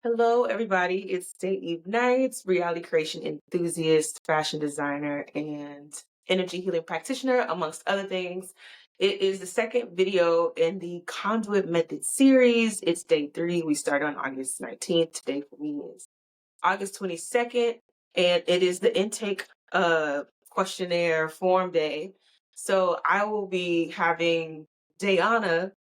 Hello, everybody. It's Day Eve Nights, reality creation enthusiast, fashion designer, and energy healing practitioner, amongst other things. It is the second video in the Conduit Method series. It's day 3. We started on August 19th. Today for me is August 22nd, and it is the intake questionnaire form day. So I will be having Dayana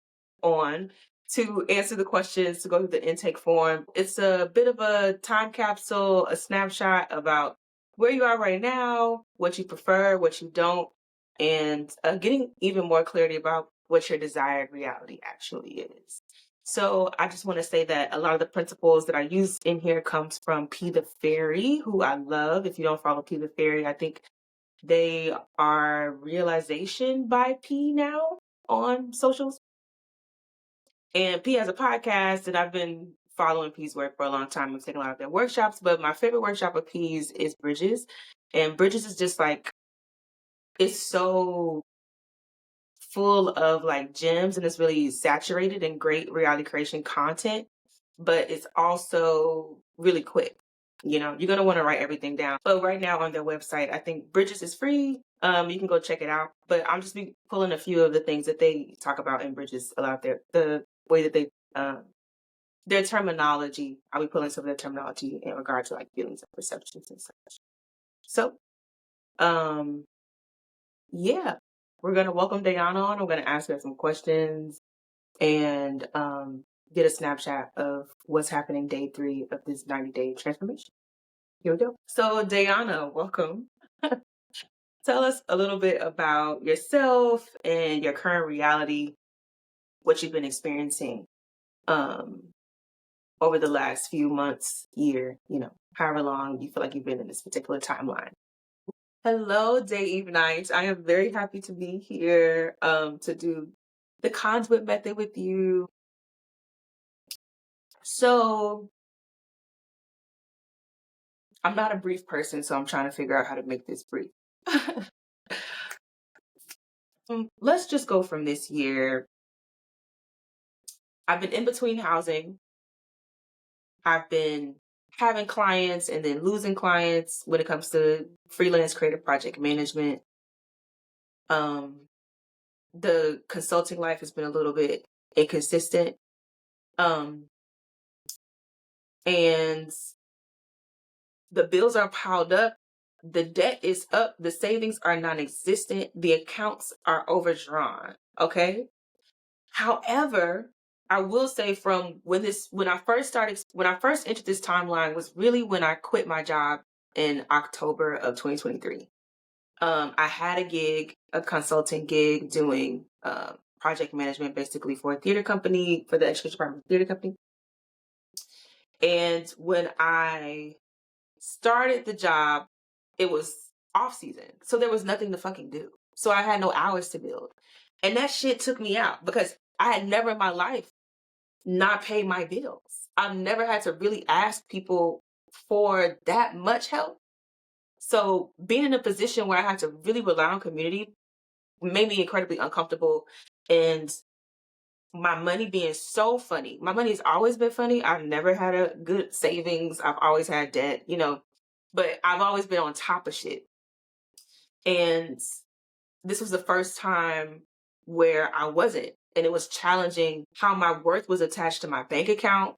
on to answer the questions, to go through the intake form. It's a bit of a time capsule, a snapshot about where you are right now, what you prefer, what you don't, and getting even more clarity about what your desired reality actually is. So I just want to say that a lot of the principles that I use in here comes from P the Fairy, who I love. If you don't follow P the Fairy, I think they are Realization by P now on socials. And P has a podcast, and I've been following P's work for a long time. I've taken a lot of their workshops, but my favorite workshop of P's is Bridges. And Bridges is just like, it's so full of like gems, and it's really saturated in great reality creation content, but it's also really quick. You're going to want to write everything down. But right now on their website, I think Bridges is free. You can go check it out. But I'm just be pulling a few of the things that they talk about in Bridges a lot there. The way that they their terminology. I'll be pulling some of their terminology in regard to like feelings and perceptions and such. So, yeah, we're gonna welcome Dayana on. I'm gonna ask her some questions and get a snapshot of what's happening day 3 of this 90-day transformation. Here we go. So, Dayana, welcome. Tell us a little bit about yourself and your current reality, what you've been experiencing over the last few months, year, however long you feel like you've been in this particular timeline. Hello, Day Eve Nights. I am very happy to be here to do the Conduit Method with you. So, I'm not a brief person, so I'm trying to figure out how to make this brief. Let's just go from this year. I've been in between housing. I've been having clients and then losing clients when it comes to freelance creative project management. The consulting life has been a little bit inconsistent. And the bills are piled up. The debt is up. The savings are non-existent. The accounts are overdrawn. Okay. However, I will say from when I first entered this timeline was really when I quit my job in October of 2023. I had a gig, a consulting gig doing project management basically for a theater company, for the education department theater company. And when I started the job, it was off season. So there was nothing to fucking do. So I had no hours to build. And that shit took me out because I had never in my life not paid my bills. I've never had to really ask people for that much help. So being in a position where I had to really rely on community made me incredibly uncomfortable. And my money being so funny. My money has always been funny. I've never had a good savings. I've always had debt, but I've always been on top of shit. And this was the first time where I wasn't. And it was challenging how my worth was attached to my bank account,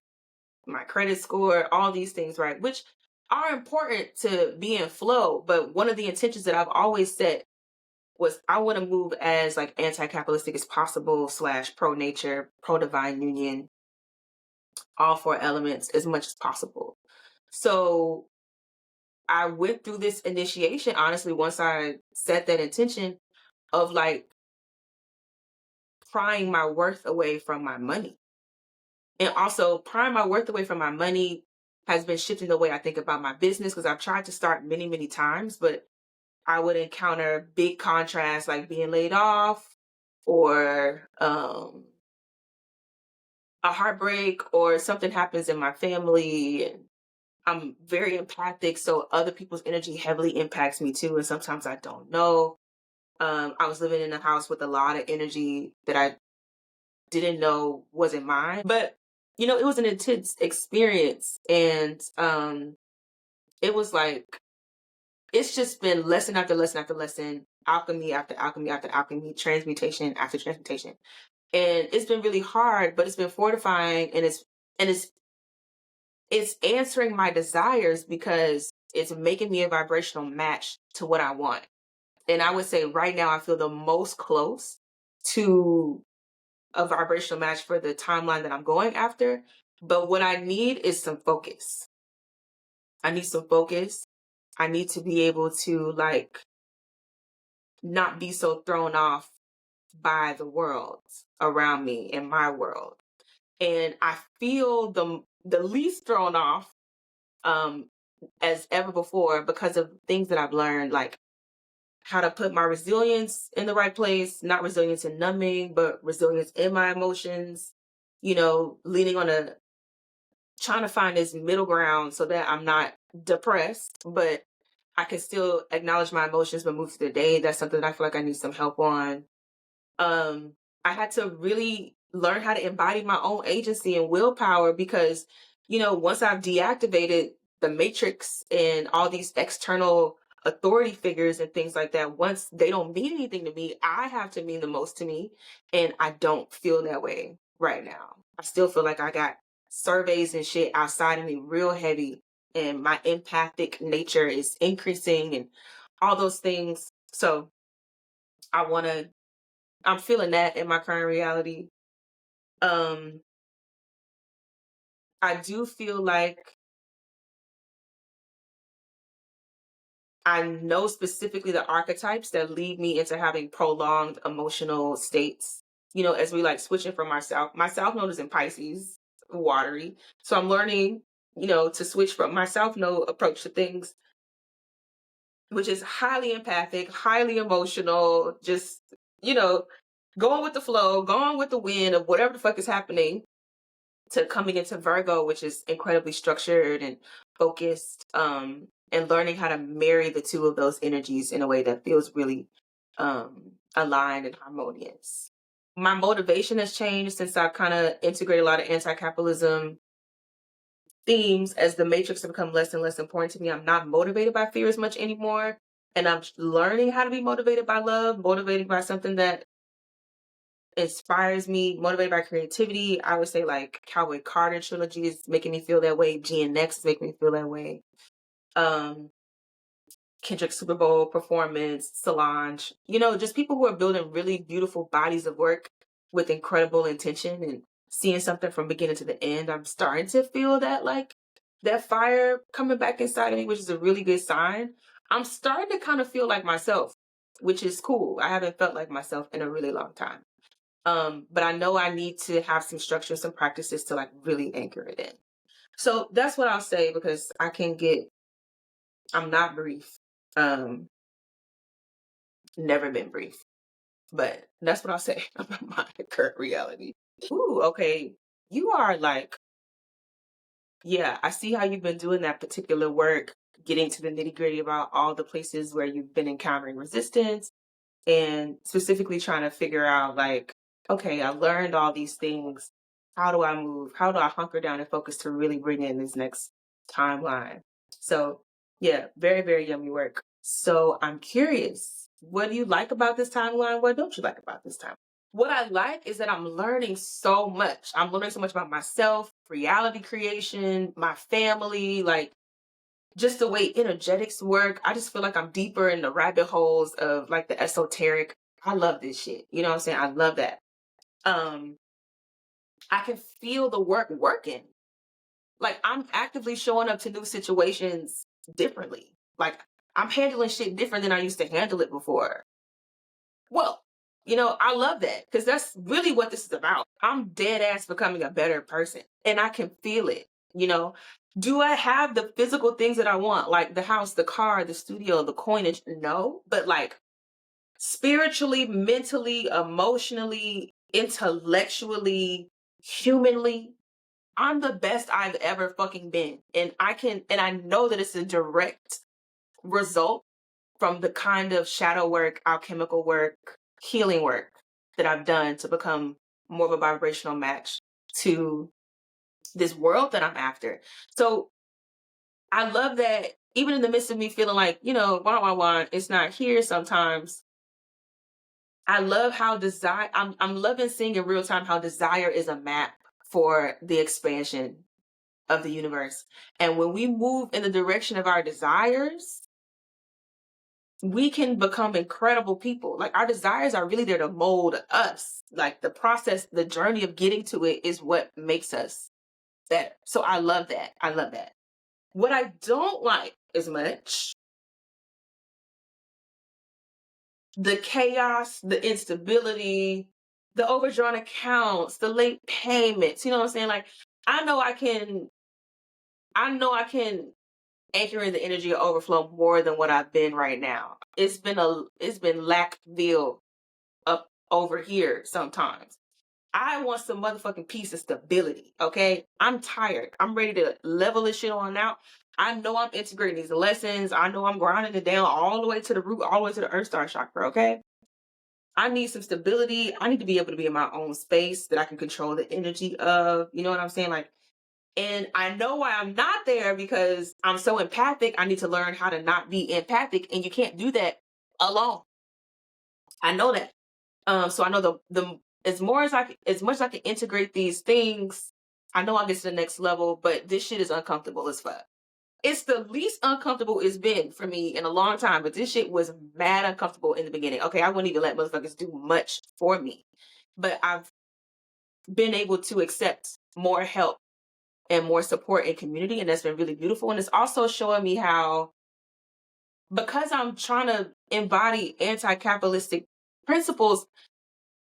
my credit score, all these things, right? Which are important to be in flow. But one of the intentions that I've always set was I want to move as like anti-capitalistic as possible / pro-nature, pro-divine union, all 4 elements as much as possible. So I went through this initiation, honestly, once I set that intention of like prying my worth away from my money. And also prying my worth away from my money has been shifting the way I think about my business because I've tried to start many, many times, but I would encounter big contrasts like being laid off or a heartbreak or something happens in my family. And I'm very empathic, so other people's energy heavily impacts me too. And sometimes I don't know. I was living in a house with a lot of energy that I didn't know wasn't mine. But it was an intense experience, and it was like it's just been lesson after lesson after lesson, alchemy after alchemy after alchemy, transmutation after transmutation. And it's been really hard, but it's been fortifying, and it's answering my desires because it's making me a vibrational match to what I want. And I would say right now I feel the most close to a vibrational match for the timeline that I'm going after. But what I need is some focus. I need some focus. I need to be able to like not be so thrown off by the world around me and my world. And I feel the least thrown off um as ever before because of things that I've learned, like how to put my resilience in the right place, not resilience in numbing, but resilience in my emotions, leaning on a trying to find this middle ground so that I'm not depressed, but I can still acknowledge my emotions but move through the day. That's something that I feel like I need some help on. um I had to really learn how to embody my own agency and willpower because once I've deactivated the matrix and all these external authority figures and things like that, once they don't mean anything to me, I have to mean the most to me, and I don't feel that way right now. I still feel like I got surveys and shit outside of me real heavy, and my empathic nature is increasing and all those things. So I want to I'm feeling that in my current reality. Um, I do feel like I know specifically the archetypes that lead me into having prolonged emotional states. As we like switching from my south node is in Pisces, watery. So I'm learning, to switch from my south node approach to things, which is highly empathic, highly emotional, just, you know, going with the flow, going with the wind of whatever the fuck is happening, to coming into Virgo, which is incredibly structured and focused, and learning how to marry the two of those energies in a way that feels really aligned and harmonious. My motivation has changed since I've kind of integrated a lot of anti-capitalism themes. As the matrix has become less and less important to me, I'm not motivated by fear as much anymore. And I'm learning how to be motivated by love, motivated by something that inspires me, motivated by creativity. I would say like Cowboy Carter trilogy is making me feel that way. G and Next is making me feel that way. Um, Kendrick Super Bowl performance, Solange, just people who are building really beautiful bodies of work with incredible intention and seeing something from beginning to the end. I'm starting to feel that like that fire coming back inside of me, which is a really good sign. I'm starting to kind of feel like myself, which is cool. I haven't felt like myself in a really long time. But I know I need to have some structure, some practices to like really anchor it in. So that's what I'll say, because I'm not brief. Never been brief, but that's what I'll say about my current reality. Ooh, okay. You are like, yeah, I see how you've been doing that particular work, getting to the nitty gritty about all the places where you've been encountering resistance, and specifically trying to figure out like, okay, I learned all these things. How do I move? How do I hunker down and focus to really bring in this next timeline? So yeah, very, very yummy work. So I'm curious, what do you like about this timeline? What don't you like about this time? What I like is that I'm learning so much. I'm learning so much about myself, reality creation, my family, like just the way energetics work. I just feel like I'm deeper in the rabbit holes of like the esoteric. I love this shit. You know what I'm saying? I love that. Um, I can feel the work working. Like I'm actively showing up to new situations differently. Like I'm handling shit different than I used to handle it before. Well, I love that because that's really what this is about. I'm dead ass becoming a better person, and I can feel it. You know, do I have the physical things that I want, like the house, the car, the studio, the coinage? No, but like spiritually, mentally, emotionally, intellectually, humanly, I'm the best I've ever fucking been. And I know that it's a direct result from the kind of shadow work, alchemical work, healing work that I've done to become more of a vibrational match to this world that I'm after. So I love that even in the midst of me feeling like, it's not here sometimes. I love how desire, I'm loving seeing in real time how desire is a map for the expansion of the universe. And when we move in the direction of our desires, we can become incredible people. Like, our desires are really there to mold us. Like, the process, the journey of getting to it is what makes us better. So I love that. I love that. What I don't like as much, the chaos, the instability, the overdrawn accounts, the late payments. You know what I'm saying? Like, I know I can, anchor in the energy of overflow more than what I've been right now. It's been Lackville up over here sometimes. I want some motherfucking piece of stability. Okay. I'm tired. I'm ready to level this shit on out. I know I'm integrating these lessons. I know I'm grinding it down all the way to the root, all the way to the earth star chakra. Okay. I need some stability. I need to be able to be in my own space that I can control the energy of. You know what I'm saying? Like, and I know why I'm not there, because I'm so empathic. I need to learn how to not be empathic, and you can't do that alone. I know that. So I know the as much as I can integrate these things, I know I'll get to the next level. But this shit is uncomfortable as fuck. It's the least uncomfortable it's been for me in a long time. But this shit was mad uncomfortable in the beginning. Okay, I wouldn't even let motherfuckers do much for me, but I've been able to accept more help and more support and community, and that's been really beautiful. And it's also showing me how, because I'm trying to embody anti-capitalistic principles,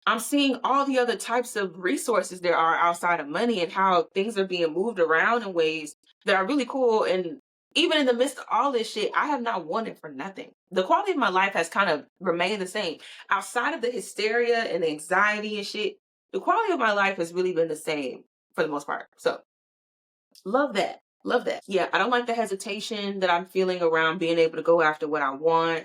I'm seeing all the other types of resources there are outside of money, and how things are being moved around in ways that are really cool. And even in the midst of all this shit, I have not wanted for nothing. The quality of my life has kind of remained the same. Outside of the hysteria and the anxiety and shit, the quality of my life has really been the same for the most part. So love that. Love that. Yeah, I don't like the hesitation that I'm feeling around being able to go after what I want.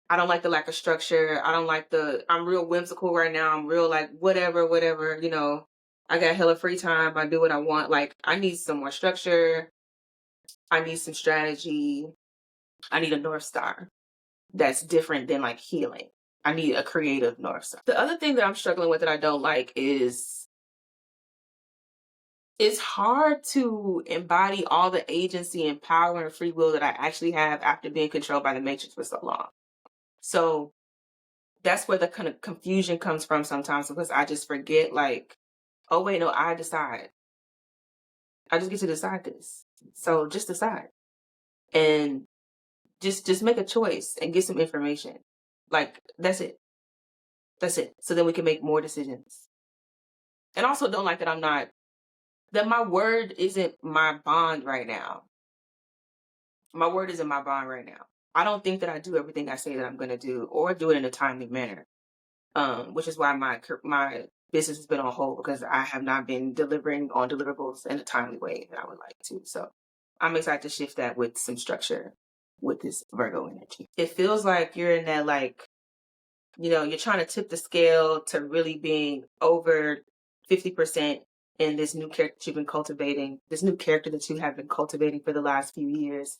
I don't like the lack of structure. I don't like I'm real whimsical right now. I'm real like, whatever, I got hella free time. I do what I want. Like, I need some more structure. I need some strategy. I need a North Star that's different than like healing. I need a creative North Star. The other thing that I'm struggling with that I don't like is it's hard to embody all the agency and power and free will that I actually have after being controlled by the matrix for so long. So that's where the kind of confusion comes from sometimes, because I just forget, like, oh wait, no, I decide. I just get to decide this. So just decide. And just make a choice and get some information. Like, that's it. That's it. So then we can make more decisions. And also don't like that my word isn't my bond right now. My word isn't my bond right now. I don't think that I do everything I say that I'm going to do, or do it in a timely manner. Which is why my business has been on hold, because I have not been delivering on deliverables in a timely way that I would like to. So I'm excited to shift that with some structure with this Virgo energy. It feels like you're in that, like, you're trying to tip the scale to really being over 50% in this new character you've been cultivating, this new character that you have been cultivating for the last few years,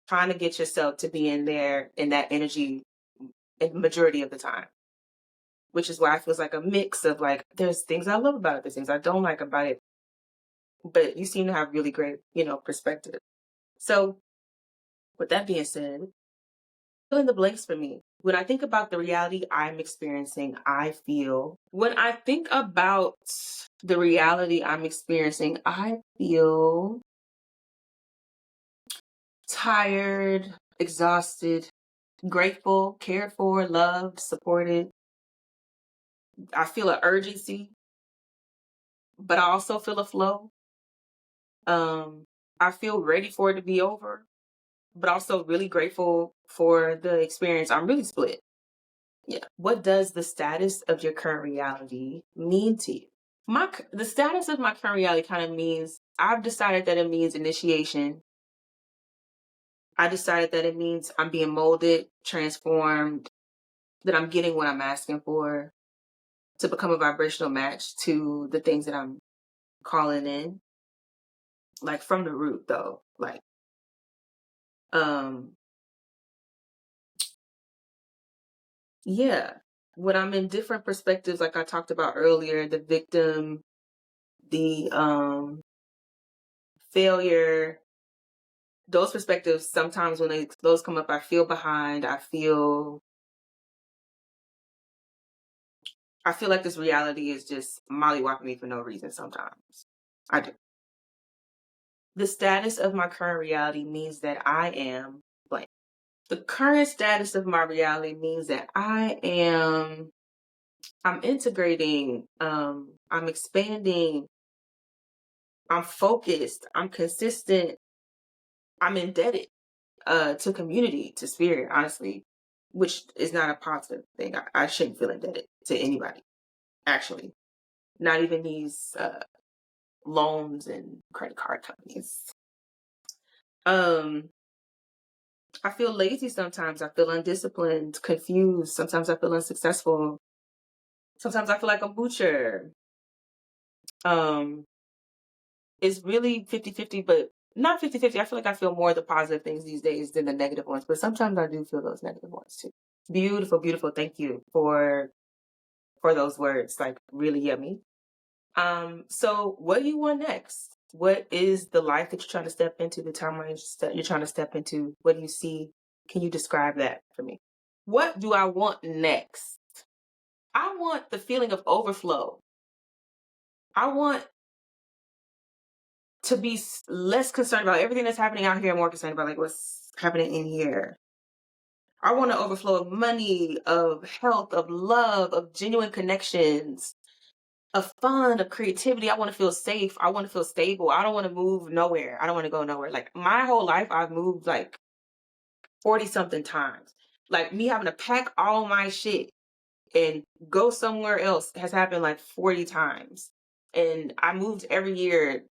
trying to get yourself to be in there in that energy in majority of the time. Which is why it feels like a mix of, like, there's things I love about it, there's things I don't like about it. But you seem to have really great, perspective. So with that being said, fill in the blanks for me. When I think about the reality I'm experiencing, when I think about the reality I'm experiencing, I feel tired, exhausted, grateful, cared for, loved, supported. I feel an urgency, but I also feel a flow. I feel ready for it to be over, but also really grateful for the experience. I'm really split. Yeah. What does the status of your current reality mean to you? The status of my current reality kind of means, I've decided that it means initiation. I decided that it means I'm being molded, transformed, that I'm getting what I'm asking for to become a vibrational match to the things that I'm calling in. like from the root though. Like, um, yeah, when I'm in different perspectives, like I talked about earlier, the victim, the failure, those perspectives, sometimes when those come up, I feel behind. I feel like this reality is just mollywhopping me for no reason sometimes. I do. The status of my current reality means that I am blank. The current status of my reality means that I'm integrating, I'm expanding, I'm focused, I'm consistent, I'm indebted to community, to spirit, honestly, which is not a positive thing. I shouldn't feel indebted to anybody, actually. Not even these loans and credit card companies. Um, I feel lazy sometimes. I feel undisciplined, confused. Sometimes I feel unsuccessful. Sometimes I feel like a moocher. Um, it's really 50-50, but not 50-50. I feel like I feel more of the positive things these days than the negative ones, but sometimes I do feel those negative ones too. Beautiful, beautiful. Thank you for those words. Like really yummy. So what do you want next? What is the life that you're trying to step into, the timeline that you're trying to step into? What do you see? Can you describe that for me? What do I want next? I want the feeling of overflow. I want to be less concerned about everything that's happening out here and more concerned about like what's happening in here. I want to overflow of money, of health, of love, of genuine connections, of fun, of creativity. I want to feel safe. I want to feel stable. I don't want to move nowhere. I don't want to go nowhere. Like my whole life, I've moved like 40 something times. Like me having to pack all my shit and go somewhere else has happened like 40 times. And I moved every year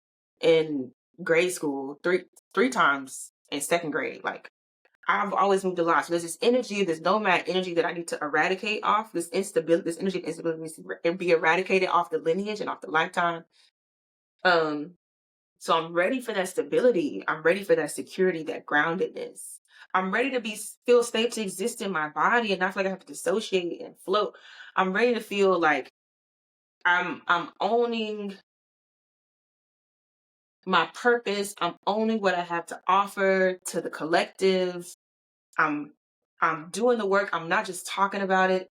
in grade school, three times in second grade. Like I've always moved a lot. So there's this energy, this nomad energy that I need to eradicate off, this instability, this energy of instability needs to be eradicated off the lineage and off the lifetime. So I'm ready for that stability. I'm ready for that security, that groundedness. I'm ready to feel safe to exist in my body and not feel like I have to dissociate and float. I'm ready to feel like I'm owning my purpose. I'm owning what I have to offer to the collective. I'm I'm doing the work. I'm not just talking about it.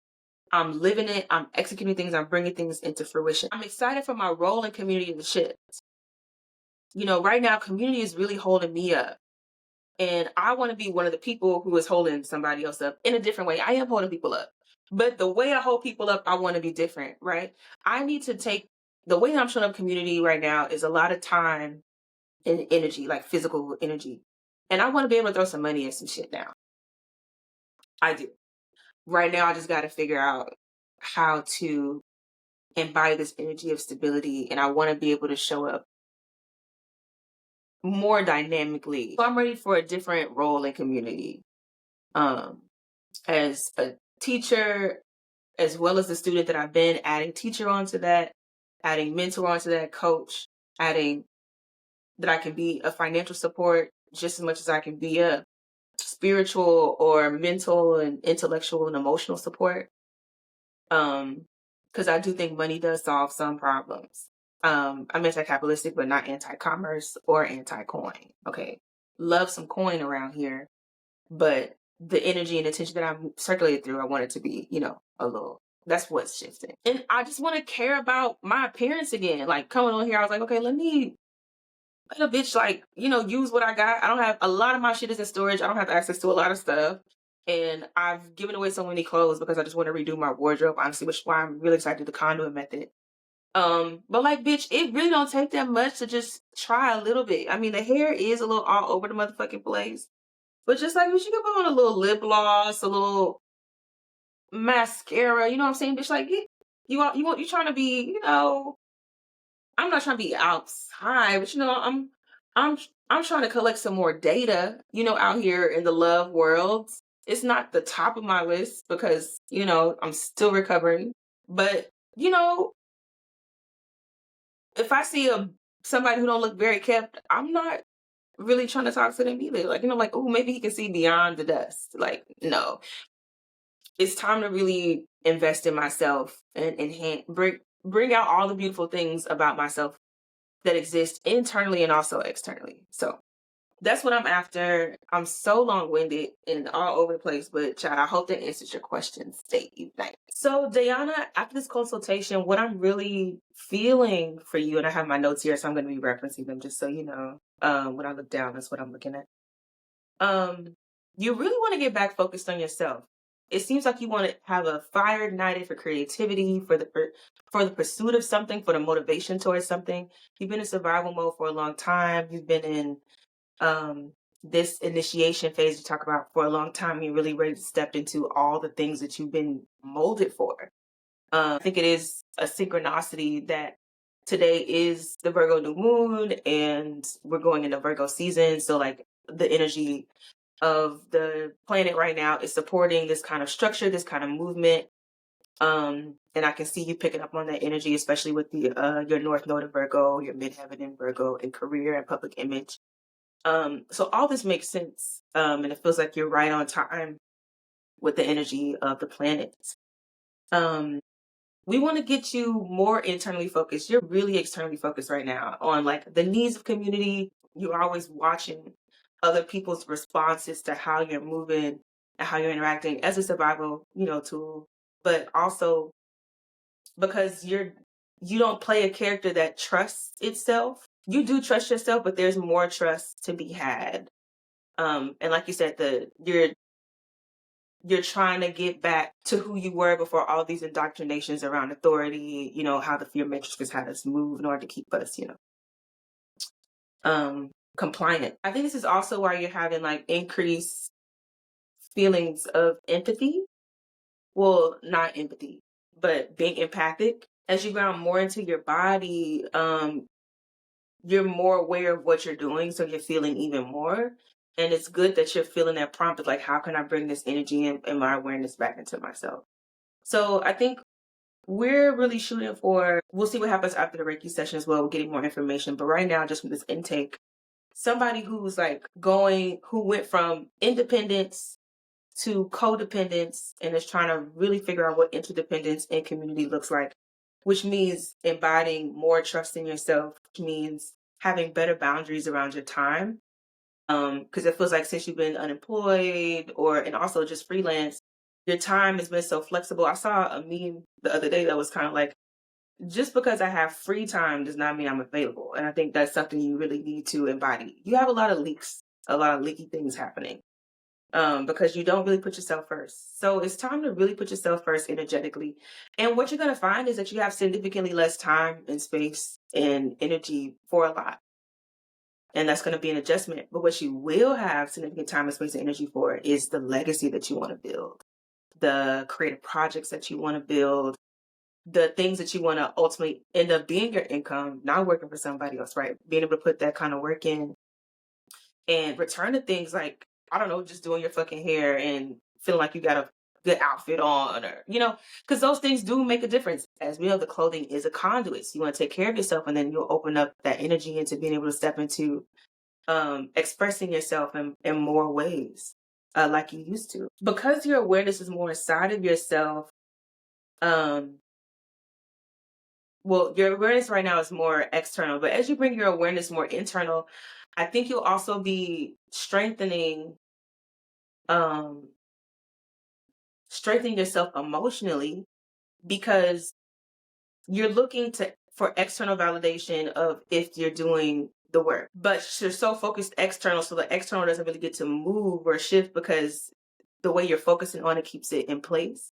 I'm living it. I'm executing things. I'm bringing things into fruition. I'm excited for my role in community and shit. You know, right now, community is really holding me up. And I want to be one of the people who is holding somebody else up in a different way. I am holding people up. But the way I hold people up, I want to be different, right? I need to take the way that I'm showing up community right now is a lot of time and energy, like physical energy. And I want to be able to throw some money at some shit now. I do. Right now, I just got to figure out how to embody this energy of stability. And I want to be able to show up more dynamically. So I'm ready for a different role in community. As a teacher, as well as the student that I've been, adding teacher onto that, adding mentor onto that, coach, adding that I can be a financial support just as much as I can be a spiritual or mental and intellectual and emotional support. Because I do think money does solve some problems. I'm anti-capitalistic, but not anti-commerce or anti-coin. Okay. Love some coin around here, but the energy and attention that I'm circulated through, I want it to be, a little, that's what's shifting. And I just want to care about my appearance again. Like coming on here, I was like, okay, let a bitch like, use what I got. I don't have a lot of my shit is in storage. I don't have access to a lot of stuff. And I've given away so many clothes because I just want to redo my wardrobe, honestly, which is why I'm really excited to do the Conduit Method. But like, bitch, it really don't take that much to just try a little bit. I mean, the hair is a little all over the motherfucking place. But just like, bitch, you can put on a little lip gloss, a little mascara, you know what I'm saying? Bitch, like, you trying to be, I'm not trying to be outside, but I'm, I'm trying to collect some more data, out here in the love world. It's not the top of my list because, I'm still recovering. But, if I see a somebody who don't look very kept, I'm not really trying to talk to them either. Like, like, oh, maybe he can see beyond the dust. Like, no, it's time to really invest in myself and enhance, bring out all the beautiful things about myself that exist internally and also externally. So that's what I'm after. I'm so long-winded and all over the place, but child, I hope that answers your question. Stay united. So Diana, after this consultation, what I'm really feeling for you, and I have my notes here, so I'm going to be referencing them just so you know. When I look down, that's what I'm looking at. You really want to get back focused on yourself. It seems like you want to have a fire ignited for creativity, for the pursuit of something, for the motivation towards something. You've been in survival mode for a long time. You've been in this initiation phase you talk about for a long time. You're really ready to step into all the things that you've been molded for. I think it is a synchronicity that today is the Virgo new moon and we're going into Virgo season. So like the energy of the planet right now is supporting this kind of structure, this kind of movement. And I can see you picking up on that energy, especially with the your North Node in Virgo, your midheaven in Virgo, and career and public image. So all this makes sense. And it feels like you're right on time with the energy of the planets. We want to get you more internally focused. You're really externally focused right now on like the needs of community. You're always watching other people's responses to how you're moving and how you're interacting as a survival, tool, but also because you don't play a character that trusts itself. You do trust yourself, but there's more trust to be had. And like you said, you're trying to get back to who you were before all these indoctrinations around authority, how the fear matrix had us move in order to keep us, compliant. I think this is also why you're having like increased feelings of empathy. Well, not empathy, but being empathic. As you ground more into your body, you're more aware of what you're doing, so you're feeling even more. And it's good that you're feeling that prompt of like, how can I bring this energy and my awareness back into myself? So I think we're really shooting for, we'll see what happens after the Reiki session as well. We're getting more information. But right now, just with this intake, somebody who's like who went from independence to codependence and is trying to really figure out what interdependence and community looks like, which means embodying more trust in yourself, which means having better boundaries around your time. Because it feels like since you've been unemployed and also just freelance, your time has been so flexible. I saw a meme the other day that was kind of like, just because I have free time does not mean I'm available. And I think that's something you really need to embody. You have a lot of leaks, a lot of leaky things happening. Because you don't really put yourself first. So it's time to really put yourself first energetically. And what you're going to find is that you have significantly less time and space and energy for a lot. And that's going to be an adjustment. But what you will have significant time and space and energy for is the legacy that you want to build, the creative projects that you want to build, the things that you want to ultimately end up being your income, not working for somebody else, right? Being able to put that kind of work in and return to things like, I don't know, just doing your fucking hair and feeling like you got a good outfit on, or, because those things do make a difference. As we know, the clothing is a conduit. So you want to take care of yourself, and then you'll open up that energy into being able to step into expressing yourself in more ways like you used to. Because your awareness is more inside of yourself, well, your awareness right now is more external, but as you bring your awareness more internal, I think you'll also be strengthening yourself emotionally, because you're looking for external validation of if you're doing the work, but you're so focused external, so the external doesn't really get to move or shift because the way you're focusing on it keeps it in place.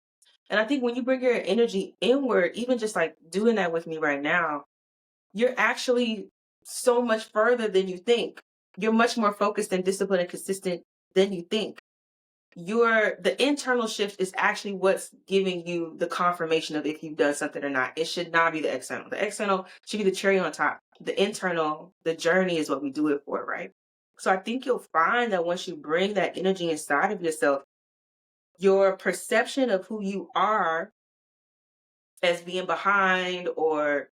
And I think when you bring your energy inward, even just like doing that with me right now, you're actually so much further than you think. You're much more focused and disciplined and consistent than you think. The internal shift is actually what's giving you the confirmation of if you've done something or not. It should not be the external. The external should be the cherry on top. The internal, the journey is what we do it for, right? So I think you'll find that once you bring that energy inside of yourself, your perception of who you are as being behind or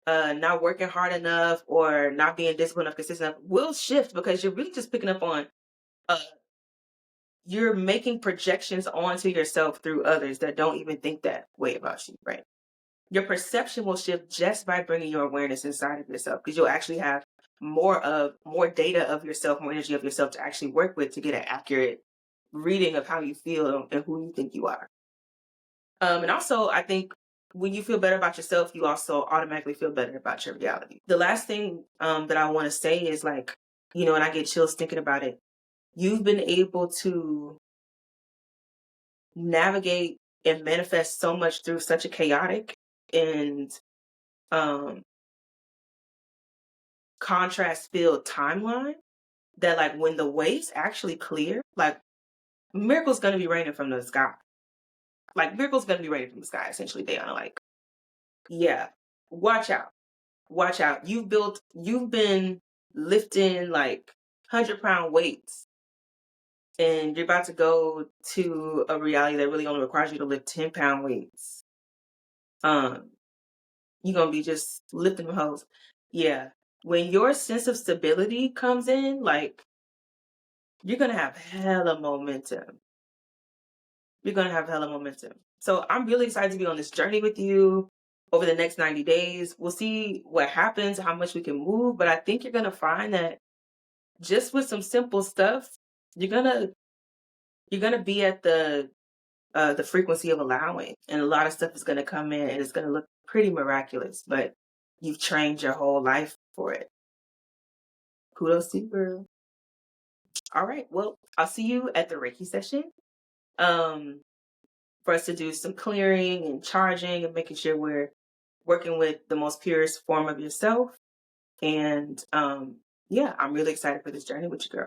not working hard enough or not being disciplined enough, consistent enough will shift because you're really just picking up on, uh, you're making projections onto yourself through others that don't even think that way about you, right? Your perception will shift just by bringing your awareness inside of yourself because you'll actually have more data of yourself, more energy of yourself to actually work with to get an accurate reading of how you feel and who you think you are. And also, I think when you feel better about yourself, you also automatically feel better about your reality. The last thing that I want to say is like, and I get chills thinking about it. You've been able to navigate and manifest so much through such a chaotic and um, contrast filled timeline that, like, when the waves actually clear, like, miracles gonna be raining from the sky. Like, miracles gonna be raining from the sky, essentially, Dayana. Like, yeah, watch out. Watch out. You've been lifting like 100-pound weights, and you're about to go to a reality that really only requires you to lift 10-pound weights. You're gonna be just lifting them hoes. Yeah. When your sense of stability comes in, like, you're gonna have hella momentum. You're gonna have hella momentum. So I'm really excited to be on this journey with you over the next 90 days. We'll see what happens, how much we can move, but I think you're gonna find that just with some simple stuff, you're gonna be at the frequency of allowing, and a lot of stuff is gonna come in, and it's gonna look pretty miraculous. But you've trained your whole life for it. Kudos to you, girl. All right, well, I'll see you at the Reiki session. Um, for us to do some clearing and charging and making sure we're working with the most purest form of yourself. And yeah, I'm really excited for this journey with you, girl.